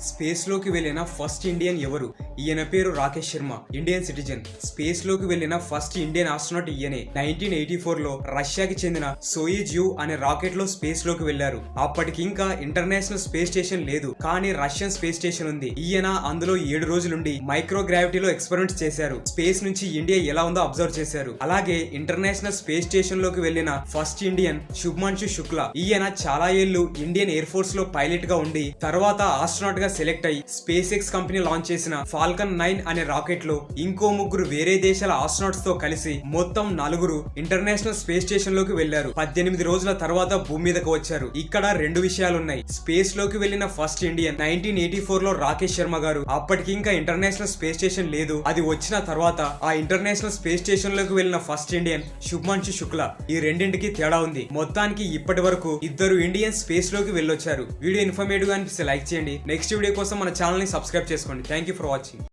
Space లోకి వెళ్లిన first Indian ఎవరు? ఈయన పేరు Rakesh Sharma, Indian citizen. Space లోకి వెళ్లిన ఫస్ట్ ఇండియన్ ఆస్ట్రోనాట్ ఈయనే. 1984 లో రష్యాకి చెందిన సోయిజ్ యు అనే రాకెట్ లో స్పేస్ లోకి వెళ్లారు. అప్పటికి ఇంకా ఇంటర్నేషనల్ స్పేస్ స్టేషన్ లేదు, కానీ రష్యన్ స్పేస్ స్టేషన్ ఉంది. ఈయన అందులో 7 రోజులుండి మైక్రో గ్రావిటీలో ఎక్స్పెరిమెంట్స్ చేశారు. స్పేస్ నుంచి ఇండియా ఎలా ఉందో అబ్జర్వ్ చేశారు. అలాగే ఇంటర్నేషనల్ స్పేస్ స్టేషన్ లోకి వెళ్లిన ఫస్ట్ ఇండియన్ శుభ్మాన్షు శుక్లా. ఈయన చాలా ఏళ్లు ఇండియన్ ఎయిర్ ఫోర్స్ లో పైలట్ గా ఉండి తర్వాత ఆస్ట్రోనాట్ గా సెలెక్ట్ అయ్యి స్పేస్ ఎక్స్ కంపెనీ లాంచ్ చేసిన ఫాల్కన్ 9 అనే రాకెట్ లో ఇంకో 3 వేరే దేశాల ఆస్ట్రోనాట్స్ తో కలిసి మొత్తం 4 ఇంటర్నేషనల్ స్పేస్ స్టేషన్ లోకి వెళ్లారు. 18 రోజుల తర్వాత భూమి మీదకు వచ్చారు. ఇక్కడ 2 విషయాలున్నాయి. స్పేస్ లోకి వెళ్లిన ఫస్ట్ ఇండియన్ 1984 లో రాకేష్ శర్మ గారు. అప్పటికి ఇంకా ఇంటర్నేషనల్ స్పేస్ స్టేషన్ లేదు. అది వచ్చిన తర్వాత ఆ ఇంటర్నేషనల్ స్పేస్ స్టేషన్ లోకి వెళ్లిన ఫస్ట్ ఇండియన్ శుభ్మాన్షు శుక్లా. ఈ రెండింటికి తేడా ఉంది. మొత్తానికి ఇప్పటి వరకు 2 ఇండియన్ స్పేస్ లోకి వెళ్ళొచ్చారు. వీడియో ఇన్ఫర్మేటివ్ గా అనిపిస్తే లైక్ చేయండి. నెక్స్ట్ వీడియో కోసం మన ఛానల్ ని సబ్స్క్రైబ్ చేసుకోండి. Thank you for watching.